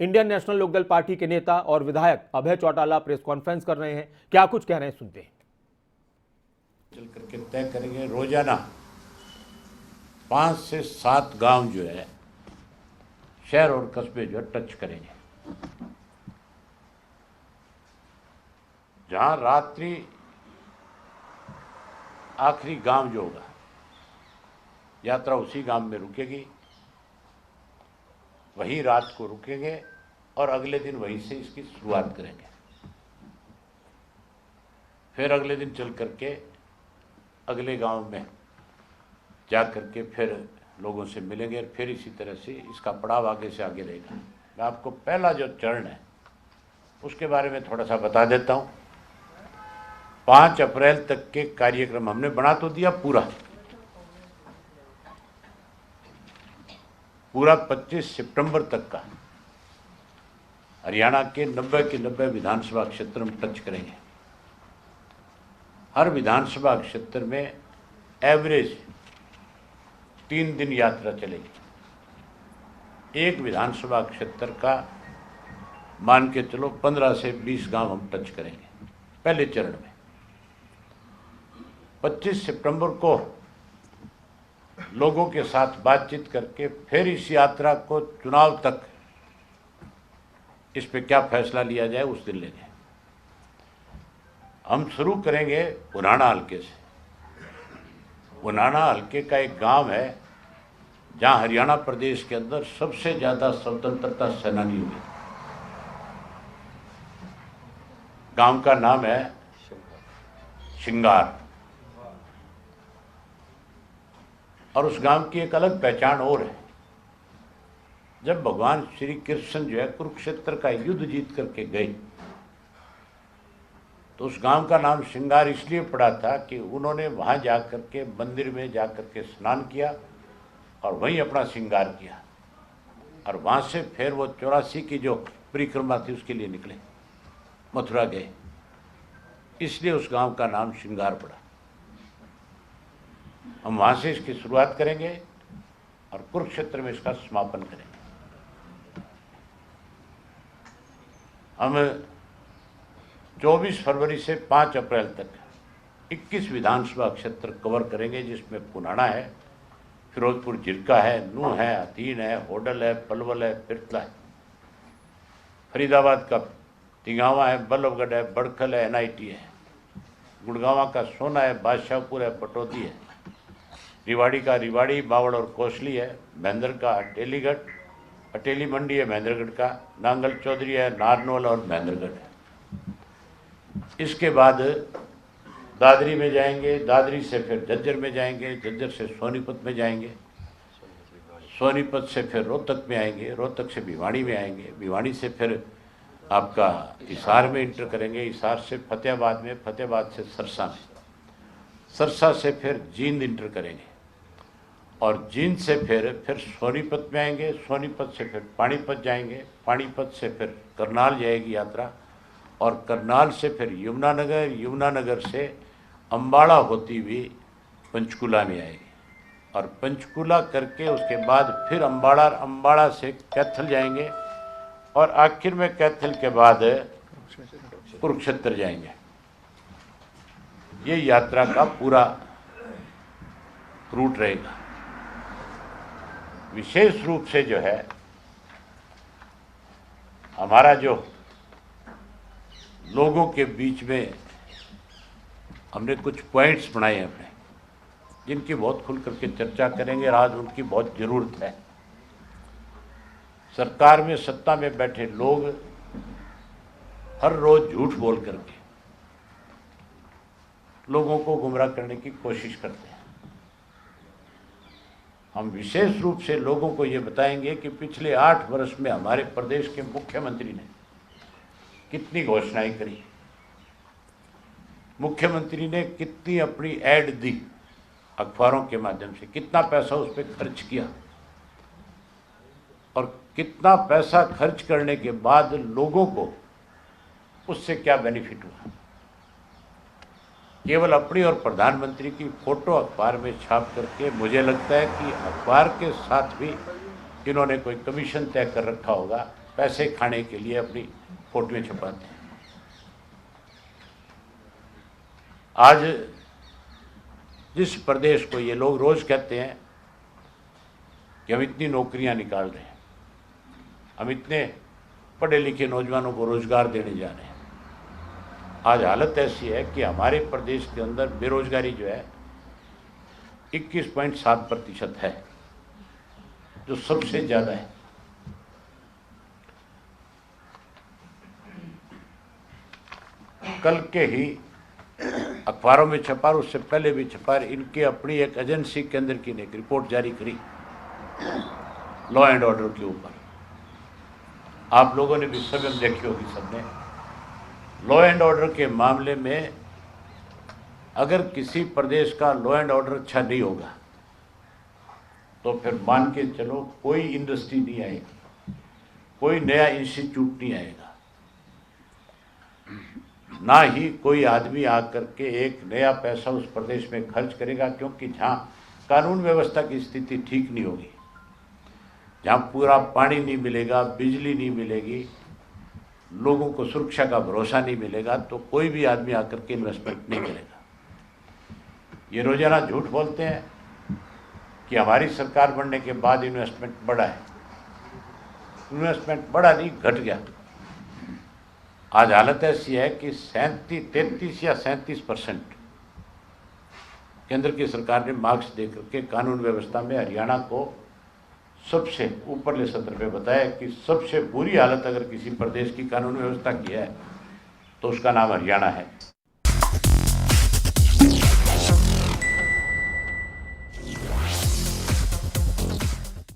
Indian national Lokdal party के नेता और विधायक अभय चौटाला प्रेस कॉन्फ्रेंस कर रहे हैं। क्या कुछ कह रहे हैं, सुनते हैं। चल करके तय करेंगे। रोजाना 5 से 7 गांव जो है, शहर और कस्बे जो है टच करेंगे। जहां रात्रि आखिरी गांव जो होगा, यात्रा उसी गांव में रुकेगी, वहीं रात को रुकेंगे और अगले दिन वहीं से इसकी शुरुआत करेंगे। फिर अगले दिन चल करके अगले गांव में जा करके फिर लोगों से मिलेंगे और फिर इसी तरह से इसका पड़ाव आगे से आगे रहेगा। मैं आपको पहला जो चरण है उसके बारे में थोड़ा सा बता देता हूं। 5 अप्रैल तक के कार्यक्रम हमने बना तो दिया पूरा 25 सितंबर तक का हरियाणा के 90 के 90 विधानसभा क्षेत्र में टच करेंगे। हर विधानसभा क्षेत्र में एवरेज 3 दिन यात्रा चलेगी। एक विधानसभा क्षेत्र का मान के चलो 15 से 20 गांव हम टच करेंगे पहले चरण में। 25 सितंबर को लोगों के साथ बातचीत करके फिर इस यात्रा को चुनाव तक इस पे क्या फैसला लिया जाए उस दिन लेंगे। हम शुरू करेंगे पुराना हल्के से। पुराना हल्के का एक गांव है जहां हरियाणा प्रदेश के अंदर सबसे ज्यादा स्वतंत्रता सेनानी हुए। गांव का नाम है शिंगार। और उस गांव की एक अलग पहचान और है। जब भगवान श्री कृष्ण जो है कुरुक्षेत्र का युद्ध जीत करके गए तो उस गांव का नाम श्रृंगार इसलिए पड़ा था कि उन्होंने वहां जाकर के मंदिर में जाकर के स्नान किया और वहीं अपना श्रृंगार किया और वहां से फिर वो 84 की जो परिक्रमा थी उसके लिए निकले, मथुरा गए। इसलिए उस गांव का नाम श्रृंगार पड़ा। हम वहां से इसकी शुरुआत करेंगे और कुरुक्षेत्र में इसका समापन करेंगे। हम 24 फरवरी से 5 अप्रैल तक 21 विधानसभा क्षेत्र कवर करेंगे, जिसमें पुनाना है, फिरोजपुर जिरका है, नूह है, हथीन है, होडल है, पलवल है, पिरतला है, फरीदाबाद का तिगावा है, बल्लभगढ़ है, बड़खल है, NIT है, गुड़गांवा का सोना है, बादशाहपुर है, पटौदी है, रिवाड़ी का रिवाड़ी, बावड़ और कोसली है, महेंद्र का अटेलीगढ़, अटेली मंडी है महेंद्रगढ़ का, नांगल चौधरी है, नारनौल और महेंद्रगढ़ है। इसके बाद दादरी में जाएंगे, दादरी से फिर झज्जर में जाएंगे, झज्जर से सोनीपत में जाएंगे, सोनीपत से फिर रोहतक में आएंगे, रोहतक से भिवाड़ी में आएंगे, भिवाड़ी से फिर आपका हिसार में इंटर करेंगे, हिसार से फतेहाबाद में, फतेहाबाद से सरसा में, सरसा से फिर जींद इंटर करेंगे और जींद से फिर सोनीपत में आएंगे, सोनीपत से फिर पानीपत जाएंगे, पानीपत से फिर करनाल जाएगी यात्रा और करनाल से फिर यमुनानगर, यमुनानगर से अम्बाड़ा होती हुई पंचकुला में आएगी और पंचकुला करके उसके बाद फिर अम्बाड़ा से कैथल जाएंगे और आखिर में कैथल के बाद कुरुक्षेत्र जाएंगे। ये यात्रा का पूरा रूट रहेगा। विशेष रूप से जो है हमारा जो लोगों के बीच में हमने कुछ पॉइंट्स बनाए हैं अपने, जिनकी बहुत खुल करके चर्चा करेंगे और आज उनकी बहुत ज़रूरत है। सरकार में सत्ता में बैठे लोग हर रोज झूठ बोल करके लोगों को गुमराह करने की कोशिश करते हैं। हम विशेष रूप से लोगों को ये बताएंगे कि पिछले 8 वर्ष में हमारे प्रदेश के मुख्यमंत्री ने कितनी घोषणाएं करी, मुख्यमंत्री ने कितनी अपनी ऐड दी अखबारों के माध्यम से, कितना पैसा उस पर खर्च किया और कितना पैसा खर्च करने के बाद लोगों को उससे क्या बेनिफिट हुआ। केवल अपनी और प्रधानमंत्री की फोटो अखबार में छाप करके मुझे लगता है कि अखबार के साथ भी इन्होंने कोई कमीशन तय कर रखा होगा। पैसे खाने के लिए अपनी फोटोएं छपाते हैं। आज जिस प्रदेश को ये लोग रोज कहते हैं कि हम इतनी नौकरियां निकाल रहे हैं, हम इतने पढ़े लिखे नौजवानों को रोजगार देने जा रहे हैं, आज हालत ऐसी है कि हमारे प्रदेश के अंदर बेरोजगारी जो है 21.7% है, जो सबसे ज्यादा है। कल के ही अखबारों में छपा और उससे पहले भी छपा, इनके अपनी एक एजेंसी केंद्र की ने एक रिपोर्ट जारी करी लॉ एंड ऑर्डर के ऊपर। आप लोगों ने भी सब देखी होगी सबने। लॉ एंड ऑर्डर के मामले में अगर किसी प्रदेश का लॉ एंड ऑर्डर अच्छा नहीं होगा तो फिर मान के चलो कोई इंडस्ट्री नहीं आएगी, कोई नया इंस्टीट्यूट नहीं आएगा, ना ही कोई आदमी आकर के एक नया पैसा उस प्रदेश में खर्च करेगा, क्योंकि जहाँ कानून व्यवस्था की स्थिति ठीक नहीं होगी, जहाँ पूरा पानी नहीं मिलेगा, बिजली नहीं मिलेगी, लोगों को सुरक्षा का भरोसा नहीं मिलेगा, तो कोई भी आदमी आकर के इन्वेस्टमेंट नहीं करेगा। ये रोजाना झूठ बोलते हैं कि हमारी सरकार बनने के बाद इन्वेस्टमेंट बढ़ा है। इन्वेस्टमेंट बढ़ा नहीं, घट गया। आज हालत ऐसी है कि 33 या 37% केंद्र की सरकार ने मार्क्स दे करके कानून व्यवस्था में हरियाणा को सबसे ऊपरले सत्र पे बताया कि सबसे बुरी हालत अगर किसी प्रदेश की कानून व्यवस्था की है तो उसका नाम हरियाणा है।